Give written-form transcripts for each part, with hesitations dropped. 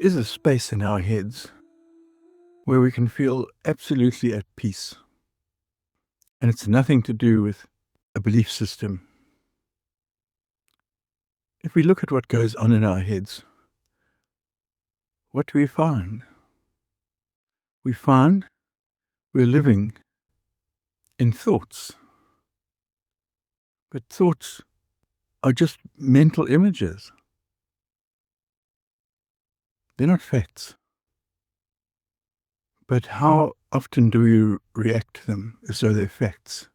is a space in our heads where we can feel absolutely at peace. And it's nothing to do with a belief system. If we look at what goes on in our heads, what do we find? We find we're living in thoughts. But thoughts are just mental images. They're not facts. But how often do we react to them as though they're facts?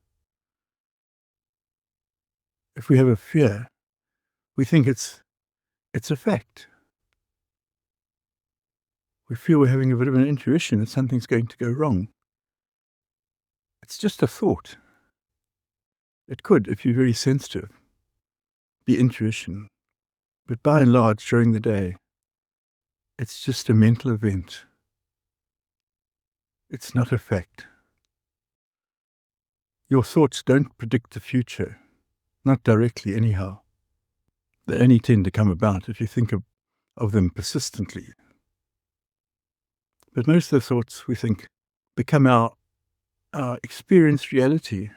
If we have a fear, we think it's a fact. We feel we're having a bit of an intuition that something's going to go wrong. It's just a thought. It could, if you're very sensitive, be intuition. But by and large, during the day, it's just a mental event. It's not a fact. Your thoughts don't predict the future, not directly anyhow. They only tend to come about if you think of them persistently. But most of the thoughts, we think, become our experienced reality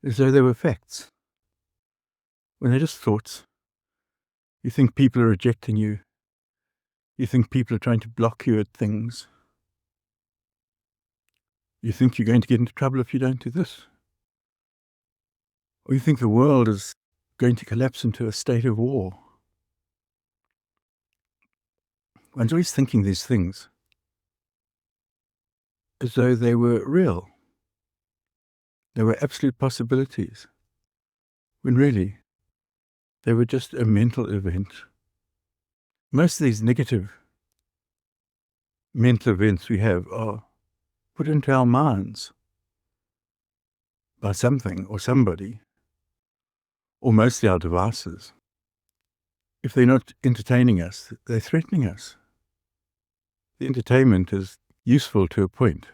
as though they were facts. When they're just thoughts, you think people are rejecting you. You think people are trying to block you at things. You think you're going to get into trouble if you don't do this. Or you think the world is going to collapse into a state of war. One's always thinking these things as though they were real. They were absolute possibilities, when really they were just a mental event. Most of these negative mental events we have are put into our minds by something or somebody, or mostly our devices. If they're not entertaining us, they're threatening us. The entertainment is useful to a point.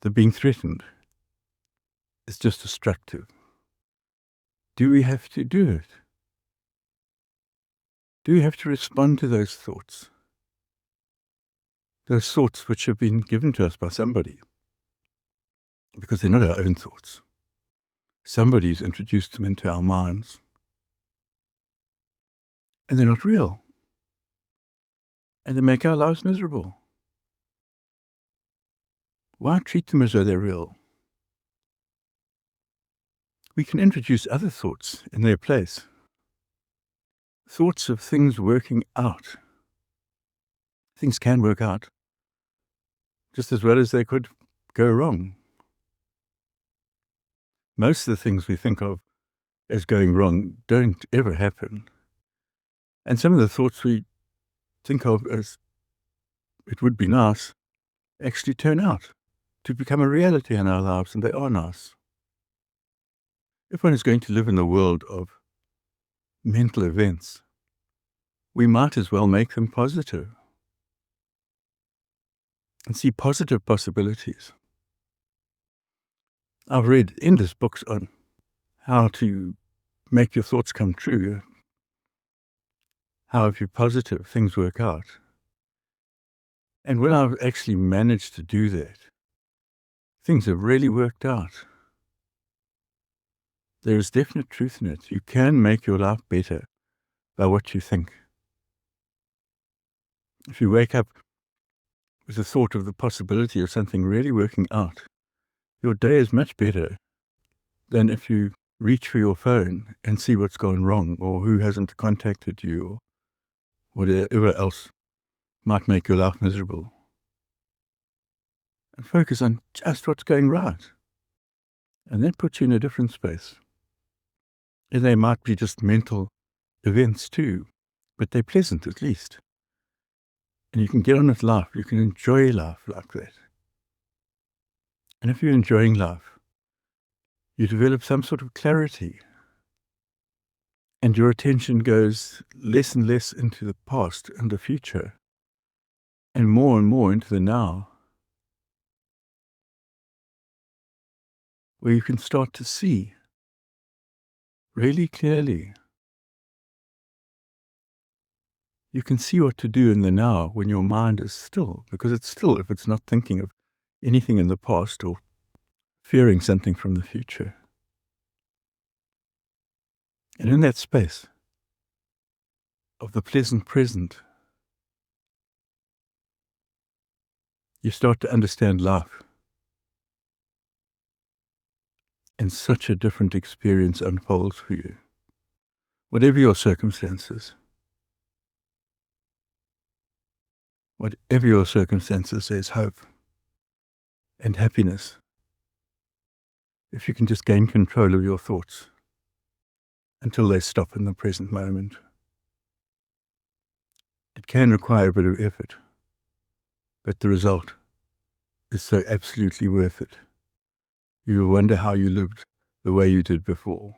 The being threatened is just destructive. Do we have to do it? Do we have to respond to those thoughts? Those thoughts which have been given to us by somebody, because they're not our own thoughts. Somebody's introduced them into our minds, and they're not real, and they make our lives miserable. Why treat them as though they're real? We can introduce other thoughts in their place. Thoughts of things working out. Things can work out just as well as they could go wrong. Most of the things we think of as going wrong don't ever happen. And some of the thoughts we think of as it would be nice actually turn out to become a reality in our lives, and they are nice. If one is going to live in the world of mental events, we might as well make them positive and see positive possibilities. I've read endless books on how to make your thoughts come true, how if you're positive, things work out. And when I've actually managed to do that, things have really worked out. There is definite truth in it. You can make your life better by what you think. If you wake up with the thought of the possibility of something really working out, your day is much better than if you reach for your phone and see what's gone wrong, or who hasn't contacted you, or whatever else might make your life miserable. And focus on just what's going right. And that puts you in a different space. And they might be just mental events too, but they're pleasant at least. And you can get on with life. You can enjoy life like that. And if you're enjoying life, you develop some sort of clarity. And your attention goes less and less into the past and the future, and more into the now, where you can start to see really clearly you can see what to do in the now when your mind is still, because it's still if it's not thinking of anything in the past or fearing something from the future. And in that space of the pleasant present, you start to understand life. And such a different experience unfolds for you. Whatever your circumstances, there's hope and happiness. If you can just gain control of your thoughts until they stop in the present moment. It can require a bit of effort, but the result is so absolutely worth it. You will wonder how you lived the way you did before.